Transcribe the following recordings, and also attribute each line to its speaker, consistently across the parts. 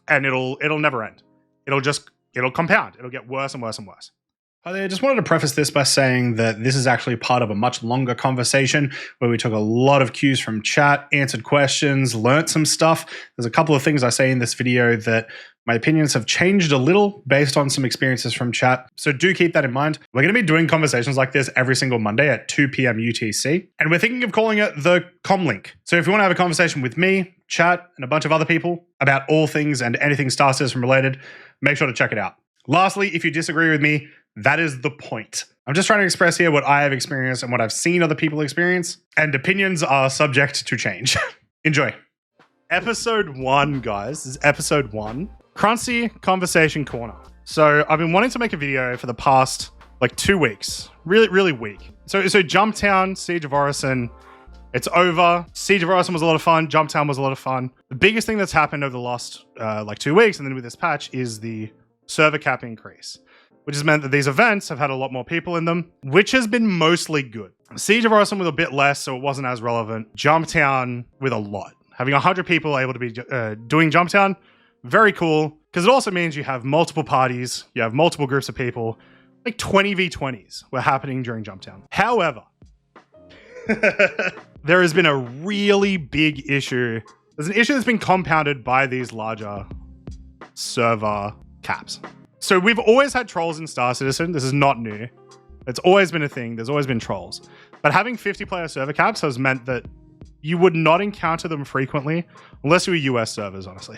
Speaker 1: and it'll never end. It'll compound. It'll get worse and worse and worse.
Speaker 2: Hi there, I just wanted to preface this by saying that this is actually part of a much longer conversation where we took a lot of cues from chat, answered questions, learnt some stuff. There's a couple of things I say in this video that my opinions have changed a little based on some experiences from chat. So do keep that in mind. We're going to be doing conversations like this every single Monday at 2 p.m. UTC. And we're thinking of calling it the Comlink. So if you want to have a conversation with me, chat, and a bunch of other people about all things and anything Star Citizen related, make sure to check it out. Lastly, if you disagree with me, that is the point. I'm just trying to express here what I have experienced and what I've seen other people experience, and opinions are subject to change. Enjoy.
Speaker 1: Episode 1, guys. This is episode 1. Croncy Conversation Corner. So I've been wanting to make a video for the past 2 weeks. Really weak. So Jumptown, Siege of Orison, it's over. Siege of Orison was a lot of fun. Jumptown was a lot of fun. The biggest thing that's happened over the last 2 weeks, and then with this patch, is the server cap increase, which has meant that these events have had a lot more people in them, which has been mostly good. Siege of Orison with a bit less, so it wasn't as relevant. Jumptown with a lot. Having 100 people able to be doing Jumptown, very cool, because it also means you have multiple parties, you have multiple groups of people, 20v20s were happening during Jumptown. However, there has been a really big issue. There's an issue that's been compounded by these larger server caps. So we've always had trolls in Star Citizen. This is not new. It's always been a thing. There's always been trolls. But having 50-player server caps has meant that you would not encounter them frequently unless you were US servers, honestly.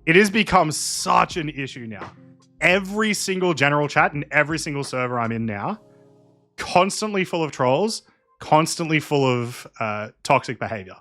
Speaker 1: It has become such an issue now. Every single general chat and every single server I'm in now, constantly full of trolls, constantly full of toxic behavior.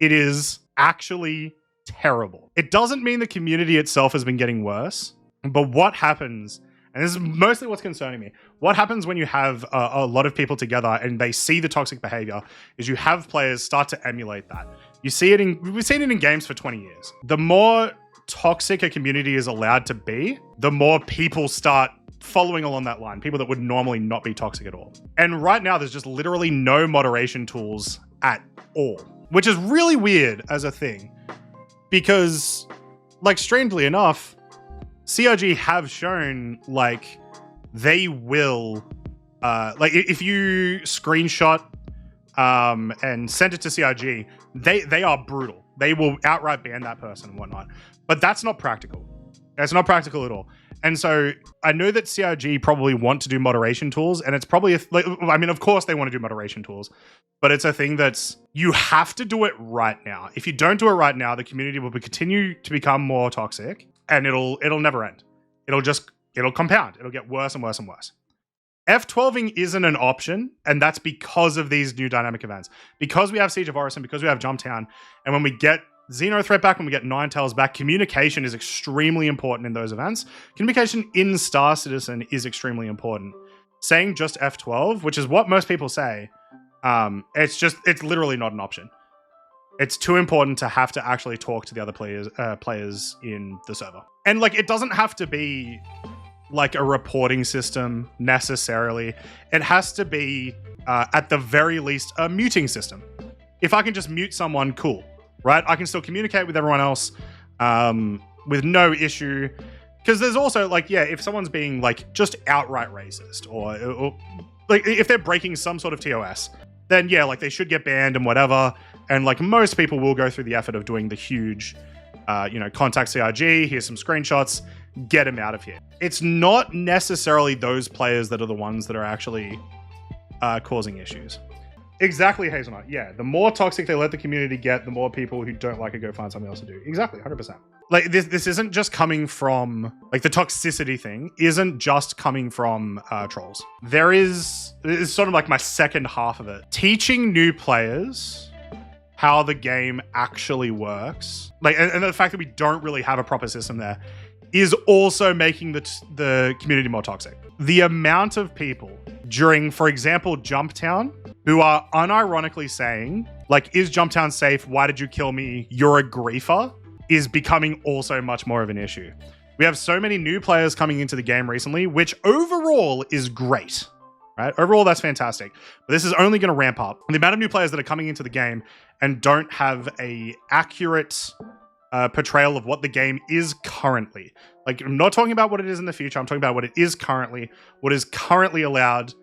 Speaker 1: It is actually terrible. It doesn't mean the community itself has been getting worse. But what happens, and this is mostly what's concerning me, what happens when you have a lot of people together and they see the toxic behavior is you have players start to emulate that. We've seen it in games for 20 years. The more toxic a community is allowed to be, the more people start following along that line, people that would normally not be toxic at all. And right now, there's just literally no moderation tools at all, which is really weird as a thing because, strangely enough, CRG have shown they will if you screenshot and send it to CRG, they are brutal. They will outright ban that person and whatnot. But that's not practical. That's not practical at all. And so I know that CRG probably want to do moderation tools, and it's probably of course they want to do moderation tools, but it's a thing that's you have to do it right now. If you don't do it right now, the community will continue to become more toxic. And it'll never end. It'll compound. It'll get worse and worse and worse. F12ing isn't an option, and that's because of these new dynamic events. Because we have Siege of Orison, because we have Jumptown, and when we get Xeno Threat back, when we get Ninetales back, communication is extremely important in those events. Communication in Star Citizen is extremely important. Saying just F12, which is what most people say, it's literally not an option. It's too important to have to actually talk to the other players in the server. And it doesn't have to be a reporting system necessarily. It has to be, at the very least, a muting system. If I can just mute someone, cool, right? I can still communicate with everyone else with no issue. Because there's also, if someone's being, just outright racist or if they're breaking some sort of TOS, then they should get banned and whatever. And most people will go through the effort of doing the huge, contact CRG, here's some screenshots, get him out of here. It's not necessarily those players that are the ones that are actually causing issues. Exactly, Hazelnut. Yeah, the more toxic they let the community get, the more people who don't like it go find something else to do. Exactly, 100%. This isn't just coming from, the toxicity thing isn't just coming from trolls. It's sort of my second half of it. Teaching new players how the game actually works, and the fact that we don't really have a proper system there, is also making the community more toxic. The amount of people during, for example, Jumptown, who are unironically saying, is Jumptown safe? Why did you kill me? You're a griefer, is becoming also much more of an issue. We have so many new players coming into the game recently, which overall is great. Right? Overall, that's fantastic. But this is only going to ramp up. The amount of new players that are coming into the game and don't have a accurate portrayal of what the game is currently. Like, I'm not talking about what it is in the future. I'm talking about what it is currently, what is currently allowed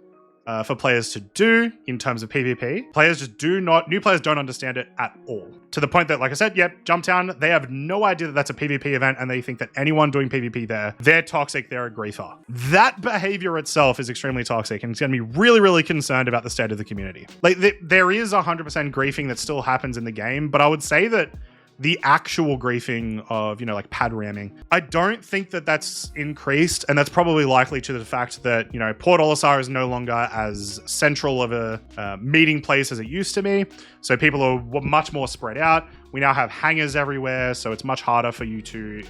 Speaker 1: for players to do in terms of PvP. New players don't understand it at all. To the point that, like I said, yep, Jumptown, they have no idea that that's a PvP event, and they think that anyone doing PvP there, they're toxic, they're a griefer. That behavior itself is extremely toxic, and it's going to be really, really concerned about the state of the community. Like, there is 100% griefing that still happens in the game, but I would say that the actual griefing of, like pad ramming, I don't think that that's increased. And that's probably likely to the fact that, Port Olisar is no longer as central of a meeting place as it used to be. So people are much more spread out. We now have hangars everywhere. So it's much harder for you to,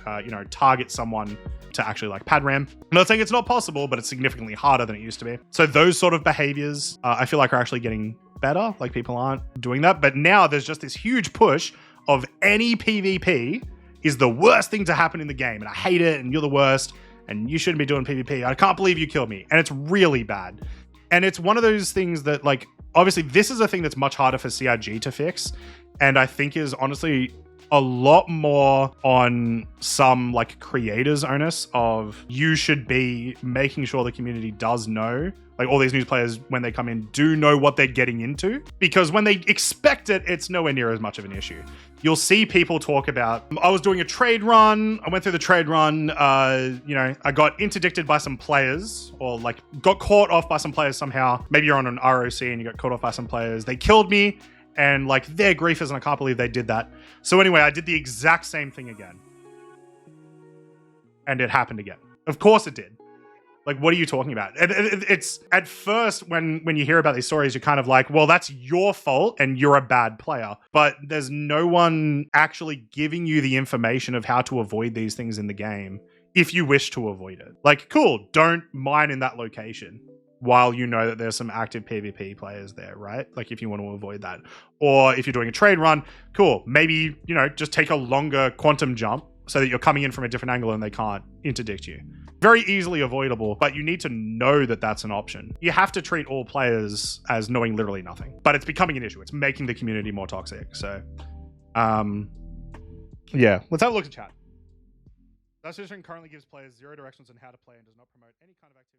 Speaker 1: target someone to actually like pad ram. I'm not saying it's not possible, but it's significantly harder than it used to be. So those sort of behaviors, I feel like are actually getting better. Like people aren't doing that. But now there's just this huge push of any PvP is the worst thing to happen in the game. And I hate it, and you're the worst, and you shouldn't be doing PvP. I can't believe you killed me. And it's really bad. And it's one of those things that, like, obviously this is a thing that's much harder for CRG to fix. And I think is honestly a lot more on some like creators' onus of you should be making sure the community does know, like all these new players when they come in do know what they're getting into, because when they expect it, it's nowhere near as much of an issue. You'll see people talk about, I was doing a trade run, I went through the trade run, I got interdicted by some players, or like got caught off by some players somehow. Maybe you're on an ROC and you got caught off by some players. They killed me, and like they're griefers, and I can't believe they did that. So anyway, I did the exact same thing again. And it happened again. Of course it did. Like, what are you talking about? It's at first when you hear about these stories, you're kind of like, well, that's your fault and you're a bad player. But there's no one actually giving you the information of how to avoid these things in the game if you wish to avoid it. Like, cool, don't mine in that location while you know that there's some active PvP players there, right? Like if you want to avoid that. Or if you're doing a trade run, cool, maybe, just take a longer quantum jump so that you're coming in from a different angle and they can't interdict you. Very easily avoidable, but you need to know that that's an option. You have to treat all players as knowing literally nothing, but it's becoming an issue. It's making the community more toxic. So, yeah, let's have a look at chat. That system currently gives players zero directions on how to play and does not promote any kind of activity.